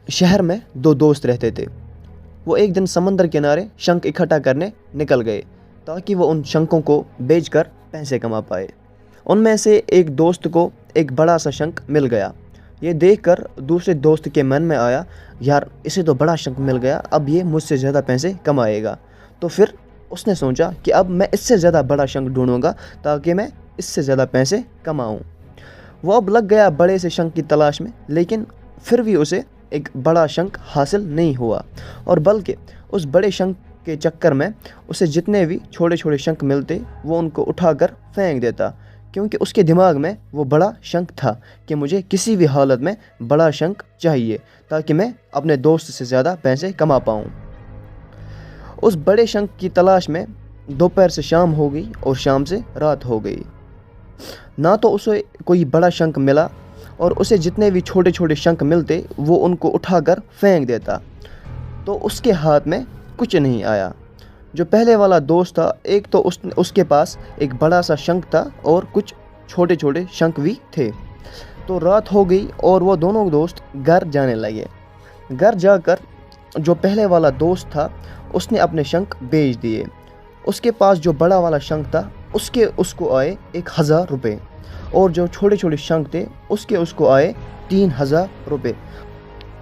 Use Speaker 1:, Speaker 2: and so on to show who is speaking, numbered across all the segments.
Speaker 1: शहर में दो दोस्त रहते थे। वो एक दिन समंदर किनारे शंख इकट्ठा करने निकल गए ताकि वो उन शंखों को बेचकर पैसे कमा पाए। उनमें से एक दोस्त को एक बड़ा सा शंख मिल गया। ये देखकर दूसरे दोस्त के मन में आया, यार इसे तो बड़ा शंख मिल गया, अब ये मुझसे ज़्यादा पैसे कमाएगा। तो फिर उसने सोचा कि अब मैं इससे ज़्यादा बड़ा शंख ढूंढूंगा ताकि मैं इससे ज़्यादा पैसे कमाऊं। वो अब लग गया बड़े से शंख की तलाश में, लेकिन फिर भी उसे एक बड़ा शंख हासिल नहीं हुआ, और बल्कि उस बड़े शंख के चक्कर में उसे जितने भी छोटे छोटे शंख मिलते वो उनको उठाकर फेंक देता, क्योंकि उसके दिमाग में वो बड़ा शंख था कि मुझे किसी भी हालत में बड़ा शंख चाहिए ताकि मैं अपने दोस्त से ज़्यादा पैसे कमा पाऊँ। उस बड़े शंख की तलाश में दोपहर से शाम हो गई और शाम से रात हो गई। ना तो उसे कोई बड़ा शंख मिला, और उसे जितने भी छोटे छोटे शंख मिलते वो उनको उठाकर फेंक देता, तो उसके हाथ में कुछ नहीं आया। जो पहले वाला दोस्त था, एक तो उसके पास एक बड़ा सा शंख था और कुछ छोटे छोटे शंख भी थे। तो रात हो गई और वो दोनों दोस्त घर जाने लगे। घर जाकर जो पहले वाला दोस्त था उसने अपने शंख बेच दिए। उसके पास जो बड़ा वाला शंख था उसको आए 1000 रुपये, और जो छोटे छोटे शंख थे उसको आए 3000 रुपये।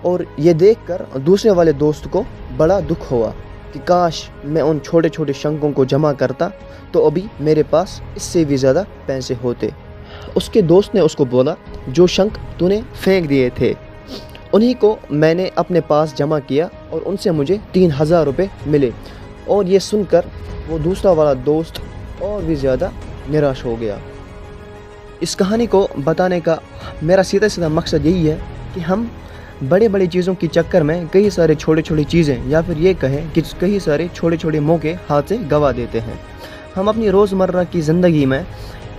Speaker 1: और ये देखकर दूसरे वाले दोस्त को बड़ा दुख हुआ कि काश मैं उन छोटे छोटे शंखों को जमा करता तो अभी मेरे पास इससे भी ज़्यादा पैसे होते। उसके दोस्त ने उसको बोला, जो शंख तूने फेंक दिए थे उन्हीं को मैंने अपने पास जमा किया और उनसे मुझे 3000 रुपये मिले। और ये सुनकर वो दूसरा वाला दोस्त और भी ज़्यादा निराश हो गया। इस कहानी को बताने का मेरा सीधा सीधा मकसद यही है कि हम बड़े बड़े चीज़ों के चक्कर में कई सारे छोटे छोटी चीज़ें, या फिर ये कहें कि कई सारे छोटे छोटे मौके हाथ से गंवा देते हैं। हम अपनी रोज़मर्रा की ज़िंदगी में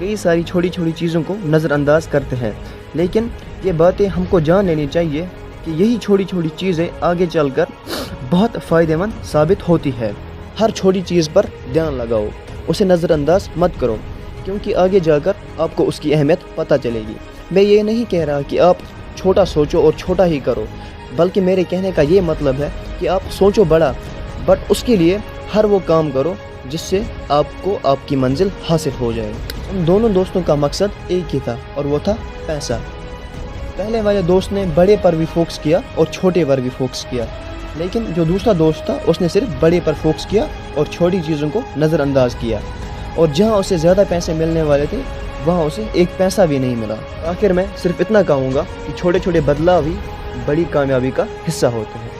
Speaker 1: कई सारी छोटी छोटी चीज़ों को नज़रअंदाज करते हैं, लेकिन ये बातें हमको जान लेनी चाहिए कि यही छोटी छोटी चीज़ें आगे चलकर बहुत फ़ायदेमंद साबित होती है। हर छोटी चीज़ पर ध्यान लगाओ, उसे नज़रअंदाज मत करो, क्योंकि आगे जाकर आपको उसकी अहमियत पता चलेगी। मैं ये नहीं कह रहा कि आप छोटा सोचो और छोटा ही करो, बल्कि मेरे कहने का ये मतलब है कि आप सोचो बड़ा, बट उसके लिए हर वो काम करो जिससे आपको आपकी मंजिल हासिल हो जाए। उन दोनों दोस्तों का मकसद एक ही था, और वो था पैसा। पहले वाले दोस्त ने बड़े पर भी फोकस किया और छोटे पर भी फोकस किया, लेकिन जो दूसरा दोस्त था उसने सिर्फ बड़े पर फोकस किया और छोटी चीज़ों को नज़रअंदाज किया, और जहाँ उसे ज़्यादा पैसे मिलने वाले थे वहाँ उसे एक पैसा भी नहीं मिला। आखिर मैं सिर्फ इतना कहूँगा कि छोटे छोटे बदलाव ही बड़ी कामयाबी का हिस्सा होते हैं।